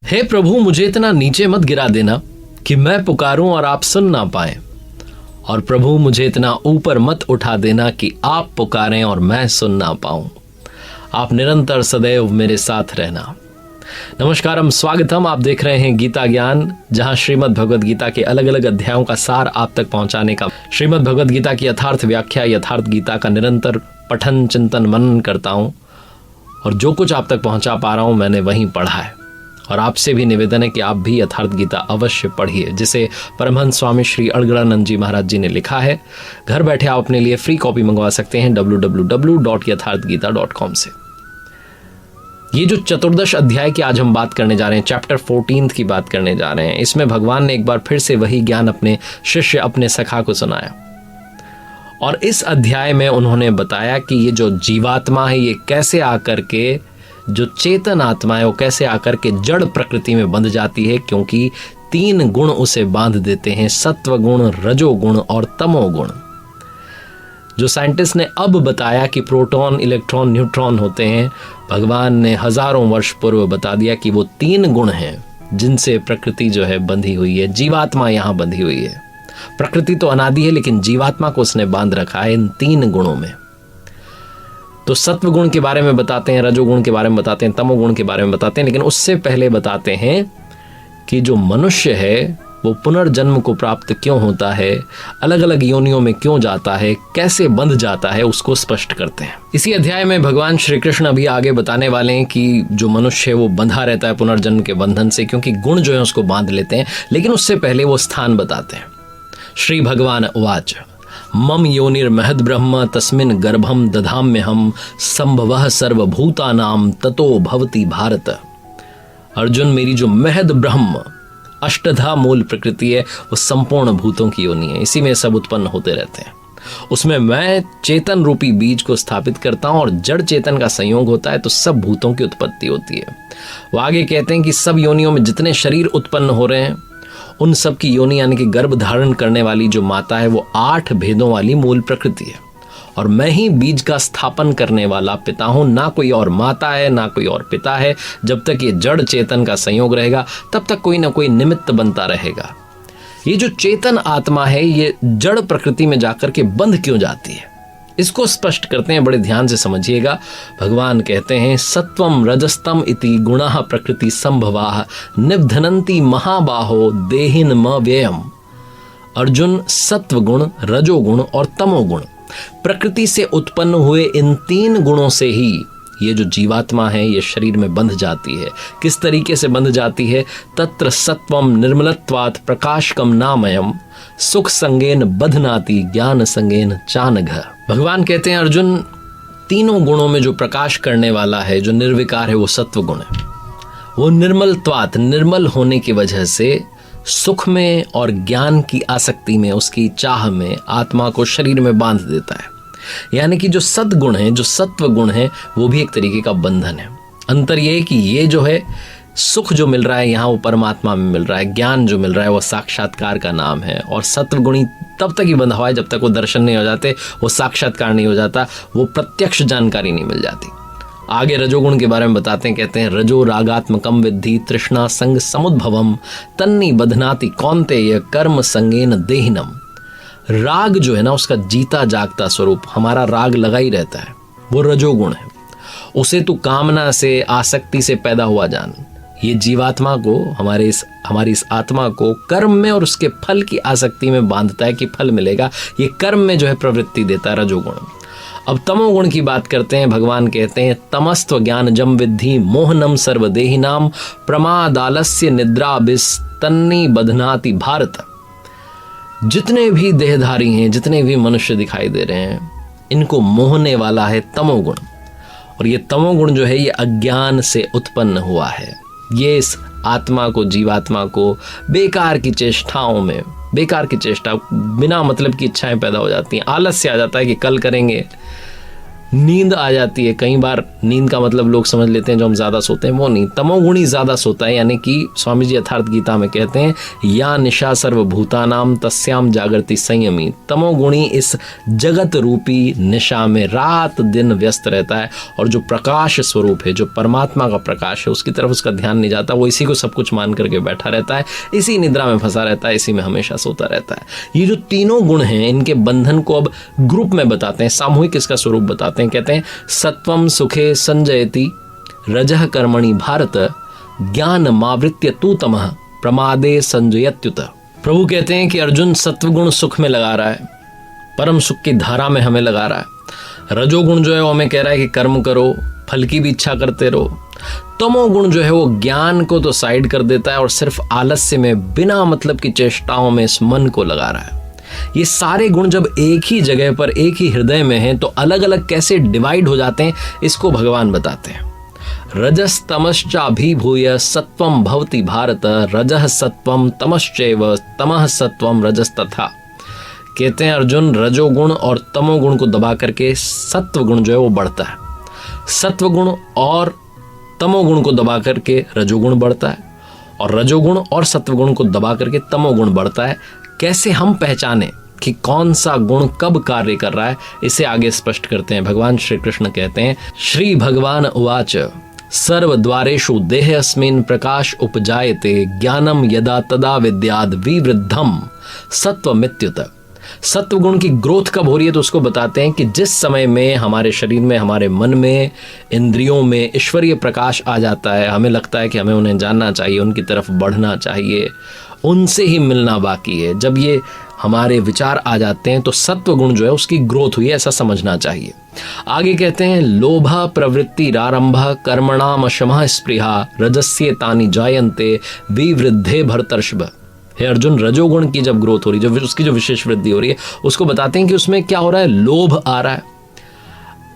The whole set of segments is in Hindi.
हे प्रभु, मुझे इतना नीचे मत गिरा देना कि मैं पुकारूं और आप सुन ना पाए, और प्रभु मुझे इतना ऊपर मत उठा देना कि आप पुकारें और मैं सुन ना पाऊं। आप निरंतर सदैव मेरे साथ रहना। नमस्कारम, स्वागतम। आप देख रहे हैं गीता ज्ञान, जहां श्रीमद् भगवद गीता के अलग अलग अध्यायों का सार आप तक पहुंचाने का, श्रीमद् भगवद गीता की यथार्थ व्याख्या, यथार्थ गीता का निरंतर पठन, चिंतन, मनन करता हूं, और जो कुछ आप तक पहुंचा पा रहा हूं मैंने वहीं पढ़ा है। और आपसे भी निवेदन है कि आप भी यथार्थ गीता अवश्य पढ़िए, जिसे परमहंस स्वामी श्री अड़गड़ानंद जी महाराज जी ने लिखा है। घर बैठे आप अपने लिए फ्री कॉपी मंगवा सकते हैं www.yatharthgita.com से। ये जो चतुर्दश अध्याय की आज हम बात करने जा रहे हैं, चैप्टर 14 की बात करने जा रहे हैं, इसमें भगवान ने एक बार फिर से वही ज्ञान अपने शिष्य, अपने सखा को सुनाया। और इस अध्याय में उन्होंने बताया कि ये जो जीवात्मा है ये कैसे आकर के, जो चेतन आत्मा है वो कैसे आकर के जड़ प्रकृति में बंध जाती है, क्योंकि 3 गुण उसे बांध देते हैं, सत्व गुण, रजोगुण और तमोगुण। जो साइंटिस्ट ने अब बताया कि प्रोटॉन, इलेक्ट्रॉन, न्यूट्रॉन होते हैं, भगवान ने हजारों वर्ष पूर्व बता दिया कि वो 3 गुण हैं जिनसे प्रकृति जो है बंधी हुई है, जीवात्मा यहाँ बंधी हुई है। प्रकृति तो अनादि है, लेकिन जीवात्मा को उसने बांध रखा है इन 3 गुणों में। तो सत्व गुण के बारे में बताते हैं, रजोगुण के बारे में बताते हैं, तमोगुण के बारे में बताते हैं, लेकिन उससे पहले बताते हैं कि जो मनुष्य है वो पुनर्जन्म को प्राप्त क्यों होता है, अलग अलग योनियों में क्यों जाता है, कैसे बंध जाता है, उसको स्पष्ट करते हैं। इसी अध्याय में भगवान श्री कृष्ण अभी आगे बताने वाले हैं कि जो मनुष्य है वो बंधा रहता है पुनर्जन्म के बंधन से, क्योंकि गुण जो है उसको बांध लेते हैं। लेकिन उससे पहले वो स्थान बताते हैं। श्री भगवान उवाच मम योनिर्महद ब्रह्म तस्मिन् गर्भम दधाम्यहम संभवः सर्वभूतानां ततो भवति भारत। अर्जुन, मेरी जो महद ब्रह्म अष्टधा मूल प्रकृति है वो संपूर्ण भूतों की योनि है, इसी में सब उत्पन्न होते रहते हैं। उसमें मैं चेतन रूपी बीज को स्थापित करता हूं, और जड़ चेतन का संयोग होता है तो सब भूतों की उत्पत्ति होती है। वो आगे कहते हैं कि सब योनियों में जितने शरीर उत्पन्न हो रहे हैं उन सब की योनि यानी कि गर्भ धारण करने वाली जो माता है वो 8 भेदों वाली मूल प्रकृति है, और मैं ही बीज का स्थापन करने वाला पिता हूं। ना कोई और माता है, ना कोई और पिता है। जब तक ये जड़ चेतन का संयोग रहेगा तब तक कोई ना कोई निमित्त बनता रहेगा। ये जो चेतन आत्मा है ये जड़ प्रकृति में जाकर के बंध क्यों जाती है, इसको स्पष्ट करते हैं, बड़े ध्यान से समझिएगा। भगवान कहते हैं सत्वम रजस्तम इति गुणाः प्रकृति संभवाः निबधनन्ति महाबाहो देहिन म व्ययम। अर्जुन, सत्व गुण, रजोगुण और तमोगुण, प्रकृति से उत्पन्न हुए इन 3 गुणों से ही ये जो जीवात्मा है ये शरीर में बंध जाती है। किस तरीके से बंध जाती है? तत्र सत्वम निर्मलत्वात् प्रकाशकम नामयम सुख संगेन बधनाति ज्ञान संगेन चानघ। भगवान कहते हैं अर्जुन, 3 गुणों में जो प्रकाश करने वाला है, जो निर्विकार है, वो सत्व गुण है। वो निर्मलत्वात्, निर्मल होने की वजह से सुख में और ज्ञान की आसक्ति में, उसकी चाह में आत्मा को शरीर में बांध देता है। यानी कि जो सद्गुण है, जो सत्व गुण है, वो भी एक तरीके का बंधन है। अंतर ये है कि ये जो है सुख जो मिल रहा है यहाँ वो परमात्मा में मिल रहा है, ज्ञान जो मिल रहा है वो साक्षात्कार का नाम है। और सत्व गुणी तब तक ही बंधा हुआ है जब तक वो दर्शन नहीं हो जाते, वो साक्षात्कार नहीं हो जाता, वो प्रत्यक्ष जानकारी नहीं मिल जाती। आगे रजोगुण के बारे में बताते हैं, कहते हैं रजो रागात्मकम विद्धि तृष्णा संग समुद्भवम तन्नी बधनाति कौन्तेय कर्म संगेन देहिनम। राग जो है ना, उसका जीता जागता स्वरूप, हमारा राग लगा ही रहता है, वो रजोगुण है। उसे तू कामना से, आसक्ति से पैदा हुआ जान। ये जीवात्मा को, हमारी इस आत्मा को कर्म में और उसके फल की आसक्ति में बांधता है कि फल मिलेगा। ये कर्म में जो है प्रवृत्ति देता है रजोगुण। अब तमोगुण की बात करते हैं। भगवान कहते हैं तमस्त्व ज्ञान जम विद्धि मोहनम सर्वदेहिनाम प्रमादालस्य निद्राभिस तन्नी बधनाति भारत। जितने भी देहधारी हैं, जितने भी मनुष्य दिखाई दे रहे हैं, इनको मोहने वाला है तमोगुण। और ये तमोगुण जो है ये अज्ञान से उत्पन्न हुआ है। ये इस आत्मा को, जीवात्मा को बेकार की चेष्टाओं में, बेकार की चेष्टा, बिना मतलब की इच्छाएं पैदा हो जाती हैं। आलस्य आ जाता है कि कल करेंगे, नींद आ जाती है। कई बार नींद का मतलब लोग समझ लेते हैं जो हम ज़्यादा सोते हैं, वो नहीं, तमोगुणी ज़्यादा सोता है। यानी कि स्वामी जी यथार्थ गीता में कहते हैं, या निशा सर्वभूतानाम तस्याम जागृति संयमी। तमोगुणी इस जगत रूपी निशा में रात दिन व्यस्त रहता है, और जो प्रकाश स्वरूप है, जो परमात्मा का प्रकाश है, उसकी तरफ उसका ध्यान नहीं जाता। वो इसी को सब कुछ मान करके बैठा रहता है, इसी निद्रा में फंसा रहता है, इसी में हमेशा सोता रहता है। ये जो तीनों गुण हैं, इनके बंधन को अब ग्रुप में बताते हैं, सामूहिक इसका स्वरूप बताते हैं। कहते हैं सत्वम सुखे संजयति रजः कर्मणि भारत ज्ञान मावृत्य तू तमः प्रमादे संजयत्युत। प्रभु कहते हैं कि अर्जुन सत्वगुण सुख में लगा रहा है, परम सुख की धारा में हमें लगा रहा है। रजोगुण जो है वो हमें कह रहा है कि कर्म करो, फल की भी इच्छा करते रहो। तमोगुण जो है वो ज्ञान को तो साइड कर देता है और सिर्फ आलस्य में बिना मतलब की चेष्टाओं में इस मन को लगा रहा है। ये सारे गुण जब एक ही जगह पर, एक ही हृदय में हैं, तो अलग अलग कैसे डिवाइड हो जाते हैं, इसको भगवान बताते हैं। रजस तमश्चाभिभूय सत्वम भवति भारत रजः सत्वम तमश्चैव तमः सत्वम रजस तथा। कहते हैं अर्जुन, रजोगुण और तमोगुण को दबा करके सत्वगुण जो है वो बढ़ता है, सत्वगुण और तमोगुण को दबा करके रजोगुण बढ़ता है, और रजोगुण और सत्वगुण को दबा करके तमोगुण बढ़ता है। कैसे हम पहचाने कि कौन सा गुण कब कार्य कर रहा है, इसे आगे स्पष्ट करते हैं। भगवान श्री कृष्ण कहते हैं, श्री भगवान उवाच सर्वद्वारेषु देहेऽस्मिन् प्रकाश उपजायते ज्ञानम यदा तदा विद्याद् विवृद्धम सत्वमित्युत। सत्वगुण की ग्रोथ कब हो रही है तो उसको बताते हैं कि जिस समय में हमारे शरीर में, हमारे मन में, इंद्रियों में ईश्वरीय प्रकाश आ जाता है, हमें लगता है कि हमें उन्हें जानना चाहिए, उनकी तरफ बढ़ना चाहिए, उनसे ही मिलना बाकी है। जब ये हमारे विचार आ जाते हैं तो सत्वगुण जो है उसकी ग्रोथ हुई है, ऐसा समझना चाहिए। आगे कहते हैं, लोभा प्रवृत्ति आरंभ कर्मणाम शमः स्पृहा रजस्येतानि जायन्ते विवृद्धे भरतर्षभ। हे अर्जुन, रजोगुण की जब ग्रोथ हो रही है, जब उसकी जो विशेष वृद्धि हो रही है, उसको बताते हैं कि उसमें क्या हो रहा है, लोभ आ रहा है।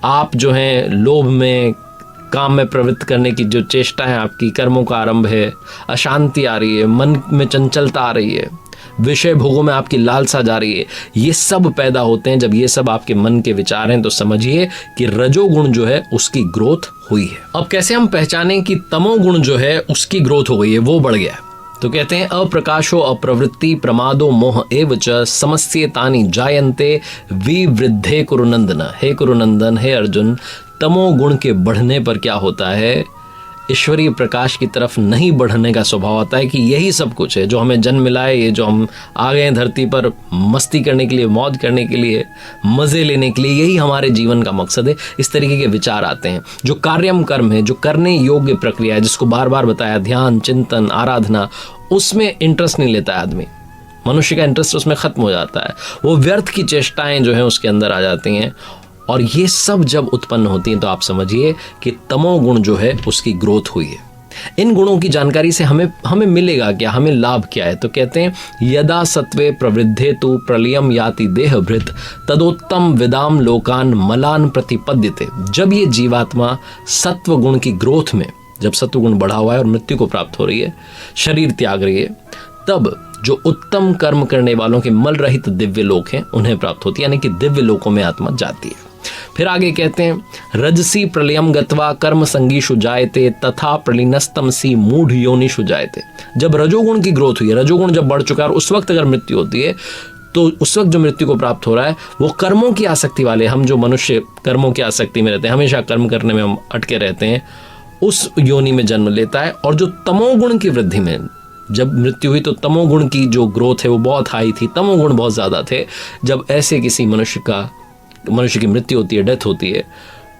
आप जो हैं लोभ में, काम में प्रवृत्त करने की जो चेष्टा है आपकी, कर्मों का आरंभ है, अशांति आ रही है, मन में चंचलता आ रही है, विषय भोगों में आपकी लालसा जा रही है, ये सब पैदा होते हैं। जब ये सब आपके मन के विचार हैं तो समझिए कि रजोगुण जो है उसकी ग्रोथ हुई है। अब कैसे हम पहचानें कि तमोगुण जो है उसकी ग्रोथ हो गई है, वो बढ़ गया है? तो कहते हैं, अप्रकाशो अप्रवृत्ति प्रमादो मोह एव च समस्येतानि जायन्ते विवृद्धे कुरुनंदन। हे कुरुनंदन, हे अर्जुन, तमोगुण के बढ़ने पर क्या होता है, ईश्वरीय प्रकाश की तरफ नहीं बढ़ने का स्वभाव होता है कि यही सब कुछ है जो हमें जन्म मिला है, ये जो हम आ गए हैं धरती पर मस्ती करने के लिए, मौज करने के लिए, मज़े लेने के लिए, यही हमारे जीवन का मकसद है। इस तरीके के विचार आते हैं। जो कार्यम कर्म है, जो करने योग्य प्रक्रिया है, जिसको बार बार बताया, ध्यान, चिंतन, आराधना, उसमें इंटरेस्ट नहीं लेता है आदमी। मनुष्य का इंटरेस्ट उसमें खत्म हो जाता है, वो व्यर्थ की चेष्टाएं जो हैं उसके अंदर आ जाती हैं। और ये सब जब उत्पन्न होती हैं तो आप समझिए कि तमोगुण जो है उसकी ग्रोथ हुई है। इन गुणों की जानकारी से हमें मिलेगा क्या, हमें लाभ क्या है? तो कहते हैं, यदा सत्वे प्रवृद्धे तु प्रलयम याति देहभृत तदोत्तम विदाम लोकान मलान प्रतिपद्यते। जब ये जीवात्मा सत्व गुण की ग्रोथ में, जब सत्वगुण बढ़ा हुआ है और मृत्यु को प्राप्त हो रही है, शरीर त्याग रही है, तब जो उत्तम कर्म करने वालों के मल रहित दिव्य लोक हैं उन्हें प्राप्त होती है, यानी कि दिव्य लोकों में आत्मा जाती है। फिर आगे कहते हैं, रजसी प्रलयम गत्वा कर्म संगीषु जायते तथा प्रलीनस्तमसी मूढ़ योनिषु जायते। जब रजोगुण की ग्रोथ हुई है, रजोगुण जब बढ़ चुका है और उस वक्त अगर मृत्यु होती है तो उस वक्त जो मृत्यु को प्राप्त हो रहा है वो कर्मों की आसक्ति वाले, हम जो मनुष्य कर्मों की आसक्ति में रहते हैं, हमेशा कर्म करने में हम अटके रहते हैं, उस योनि में जन्म लेता है। और जो तमोगुण की वृद्धि में जब मृत्यु हुई तो तमोगुण की जो ग्रोथ है वो बहुत हाई थी, तमोगुण बहुत ज़्यादा थे। जब ऐसे किसी मनुष्य की मृत्यु होती है, डेथ होती है,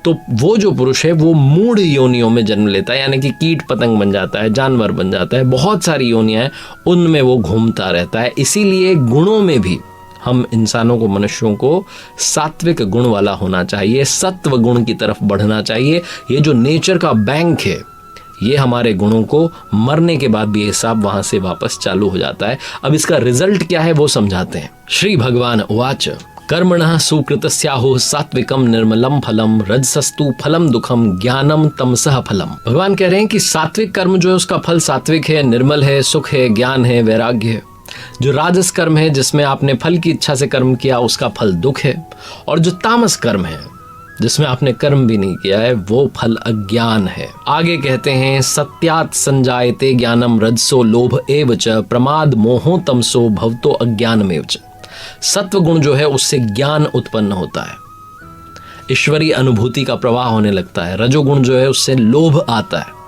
तो वो जो पुरुष है वो मूढ़ योनियों में जन्म लेता है, यानी कि कीट पतंग बन जाता है, जानवर बन जाता है, बहुत सारी योनियाँ हैं, उनमें वो घूमता रहता है। इसीलिए गुणों में भी हम इंसानों को, मनुष्यों को सात्विक गुण वाला होना चाहिए, सत्व गुण की तरफ बढ़ना चाहिए। ये जो नेचर का बैंक है, ये हमारे गुणों को मरने के बाद भी हिसाब वहां से वापस चालू हो जाता है। अब इसका रिजल्ट क्या है वो समझाते हैं। श्री भगवान उवाच कर्मणः सुकृतस्याहुः सात्विकम निर्मलम फलम रजसस्तु फलम दुखम ज्ञानम तमसः फलम। भगवान कह रहे हैं कि सात्विक कर्म जो है उसका फल सात्विक है, निर्मल है, सुख है, ज्ञान है, वैराग्य है। जो राजस कर्म है, जिसमें आपने फल की इच्छा से कर्म किया, उसका फल दुख है। और जो तामस कर्म है, जिसमें आपने कर्म भी नहीं किया है, वो फल अज्ञान है। आगे कहते हैं सत्यात् संजायते ज्ञानम रजसो लोभ एव च प्रमाद मोहो तमसो भवतो अज्ञानमेव च। सत्व गुण जो है उससे ज्ञान उत्पन्न होता है, ईश्वरीय अनुभूति का प्रवाह होने लगता है। रजोगुण जो है उससे लोभ आता है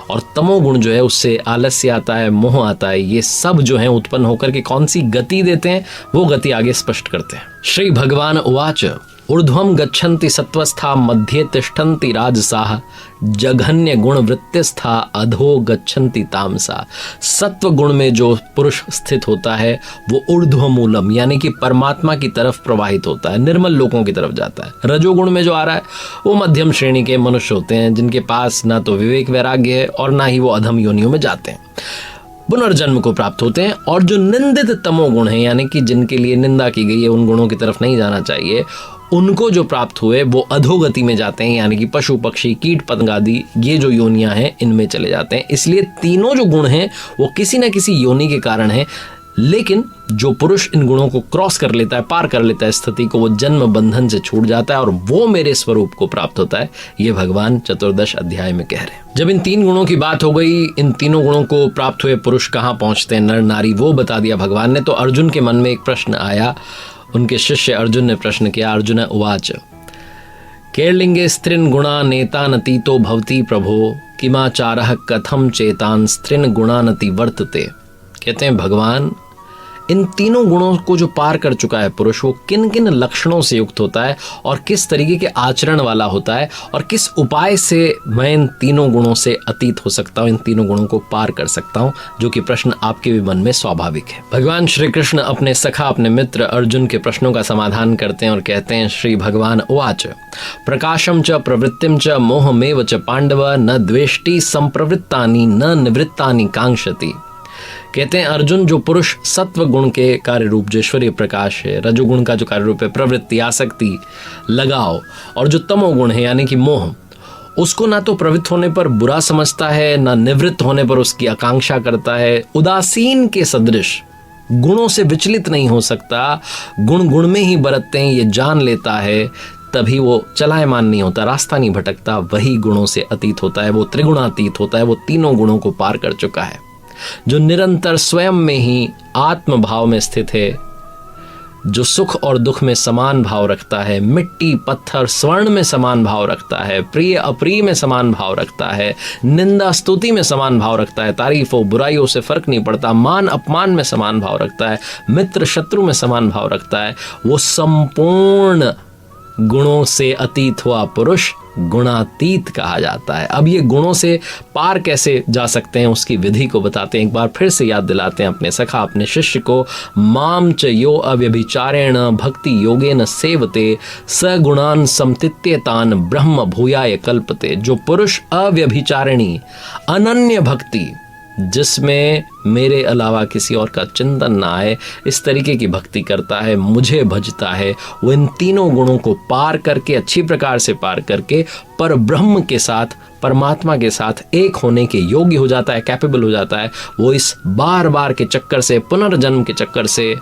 और तमोगुण जो है उससे आलस्य आता है, मोह आता है। ये सब जो है उत्पन्न होकर के कौन सी गति देते हैं, वो गति आगे स्पष्ट करते हैं। श्री भगवान उवाच ऊर्ध्वं गच्छन्ति सत्वस्था मध्ये तिष्ठन्ति राजसाः जघन्य गुण वृत्तिस्था अधो गच्छन्ति तामसा। सत्व गुण में जो पुरुष स्थित होता है वो ऊर्ध्व मूलम यानी कि परमात्मा की तरफ प्रवाहित होता है, निर्मल लोकों की तरफ जाता है। रजोगुण में जो आ रहा है वो मध्यम श्रेणी के मनुष्य होते हैं, जिनके पास ना तो विवेक वैराग्य है और ना ही वो अधम योनियों में जाते हैं, पुनर्जन्म को प्राप्त होते हैं। और जो निंदित तमोगुण है यानी कि जिनके लिए निंदा की गई है, उन गुणों की तरफ नहीं जाना चाहिए, उनको जो प्राप्त हुए वो अधोगति में जाते हैं, यानी कि पशु पक्षी कीट पतंग आदि ये जो योनियां हैं इनमें चले जाते हैं। इसलिए तीनों जो गुण हैं वो किसी न किसी योनि के कारण है। लेकिन जो पुरुष इन गुणों को क्रॉस कर लेता है, पार कर लेता है स्थिति को, वो जन्म बंधन से छूट जाता है और वो मेरे स्वरूप को प्राप्त होता है। ये भगवान 14 अध्याय में कह रहे हैं। जब इन तीन गुणों की बात हो गई, इन तीनों गुणों को प्राप्त हुए पुरुष कहाँ पहुंचते हैं, नर नारी, वो बता दिया भगवान ने। तो अर्जुन के मन में एक प्रश्न आया, उनके शिष्य अर्जुन ने प्रश्न किया। अर्जुन उवाच कैर्लिंगे स्त्रीन गुणा नेतानतीतो भवति प्रभो किमाचारः कथम चेतान स्त्रीन गुणानति वर्तते। कहते हैं भगवान, इन तीनों गुणों को जो पार कर चुका है पुरुष, वो किन किन लक्षणों से युक्त होता है और किस तरीके के आचरण वाला होता है और किस उपाय से मैं इन तीनों गुणों से अतीत हो सकता हूँ, इन तीनों गुणों को पार कर सकता हूँ, जो कि प्रश्न आपके भी मन में स्वाभाविक है। भगवान श्री कृष्ण अपने सखा, अपने मित्र अर्जुन के प्रश्नों का समाधान करते हैं और कहते हैं श्री भगवान उवाच प्रकाशम च प्रवृत्तिम च मोहमेव च पांडव न द्वेष्टि संप्रवृत्तानि न निवृत्तानि कांक्षति। कहते हैं अर्जुन, जो पुरुष सत्व गुण के कार्य रूप जो ईश्वरीय प्रकाश है, रजोगुण का जो कार्य रूप है प्रवृत्ति, आसक्ति, लगाव, और जो तमोगुण है यानी कि मोह, उसको ना तो प्रवृत्त होने पर बुरा समझता है, ना निवृत्त होने पर उसकी आकांक्षा करता है, उदासीन के सदृश गुणों से विचलित नहीं हो सकता, गुण गुण में ही बरतते हैं ये जान लेता है, तभी वो चलायमान नहीं होता, रास्ता नहीं भटकता, वही गुणों से अतीत होता है, वो त्रिगुणातीत होता है, वो तीनों गुणों को पार कर चुका है। जो निरंतर स्वयं में ही आत्म भाव में स्थित है, जो सुख और दुख में समान भाव रखता है, मिट्टी पत्थर स्वर्ण में समान भाव रखता है, प्रिय अप्रिय में समान भाव रखता है, निंदा स्तुति में समान भाव रखता है, तारीफों बुराइयों से फर्क नहीं पड़ता, मान अपमान में समान भाव रखता है, मित्र शत्रु में समान भाव रखता है, वो संपूर्ण गुणों से अतीत हुआ पुरुष गुणातीत कहा जाता है। अब ये गुणों से पार कैसे जा सकते हैं उसकी विधि को बताते हैं। एक बार फिर से याद दिलाते हैं अपने सखा, अपने शिष्य को। माम च यो अव्यभिचारेण भक्ति योगेन सेवते स गुणान समतित्यतान ब्रह्म भूयाय कल्पते। जो पुरुष अव्यभिचारिणी अनन्य भक्ति, जिसमें मेरे अलावा किसी और का चिंतन ना आए, इस तरीके की भक्ति करता है, मुझे भजता है, वो इन तीनों गुणों को पार करके, अच्छी प्रकार से पार करके पर ब्रह्म के साथ, परमात्मा के साथ एक होने के योग्य हो जाता है, कैपेबल हो जाता है। वो इस बार बार के चक्कर से, पुनर्जन्म के चक्कर से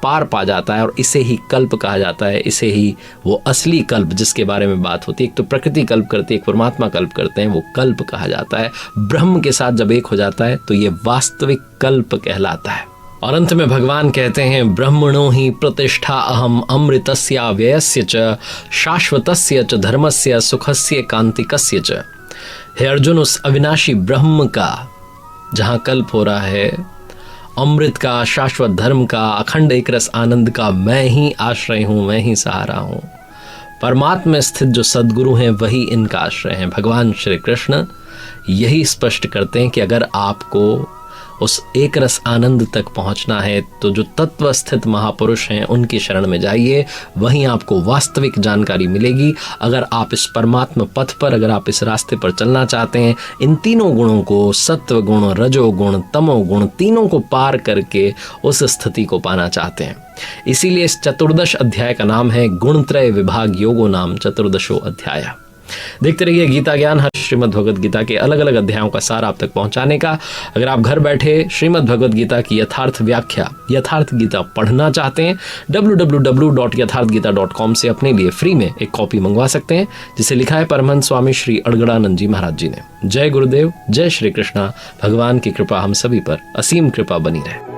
पार पा जाता है और इसे ही कल्प कहा जाता है। इसे ही वो असली कल्प जिसके बारे में बात होती है, एक तो प्रकृति कल्प करती है, एक परमात्मा कल्प करते हैं, वो कल्प कहा जाता है। ब्रह्म के साथ जब एक हो जाता है तो ये वास्तविक कल्प कहलाता है। और अंत में भगवान कहते हैं ब्रह्मणो ही प्रतिष्ठा अहम अमृतस्य व्ययस्य च शाश्वतस्य च धर्मस्य सुखस्य कांतिकस्य च। हे अर्जुन, उस अविनाशी ब्रह्म का जहाँ कल्प हो रहा है, अमृत का, शाश्वत धर्म का, अखंड एक रस आनंद का मैं ही आश्रय हूँ, मैं ही सहारा हूँ। परमात्मा में स्थित जो सद्गुरु हैं वही इनका आश्रय हैं। भगवान श्री कृष्ण यही स्पष्ट करते हैं कि अगर आपको उस एक रस आनंद तक पहुंचना है तो जो तत्व स्थित महापुरुष हैं उनकी शरण में जाइए, वहीं आपको वास्तविक जानकारी मिलेगी। अगर आप इस परमात्मा पथ पर, अगर आप इस रास्ते पर चलना चाहते हैं, इन तीनों गुणों को, सत्व गुण, रजोगुण, तमोगुण, तीनों को पार करके उस स्थिति को पाना चाहते हैं, इसीलिए इस 14 अध्याय का नाम है गुणत्रय विभाग योगो नाम 14 अध्याय। देखते रहिए गीता ज्ञान, हर श्रीमद् भगवद गीता के अलग अलग अध्यायों का सार आप तक पहुंचाने का। अगर आप घर बैठे श्रीमद् भगवद गीता की यथार्थ व्याख्या, यथार्थ गीता पढ़ना चाहते हैं, www.यथार्थगीता.com से अपने लिए फ्री में एक कॉपी मंगवा सकते हैं, जिसे लिखा है परमहंस स्वामी श्री अड़गड़ानंद जी महाराज जी ने। जय गुरुदेव, जय श्री कृष्णा। भगवान की कृपा हम सभी पर असीम कृपा बनी रहे।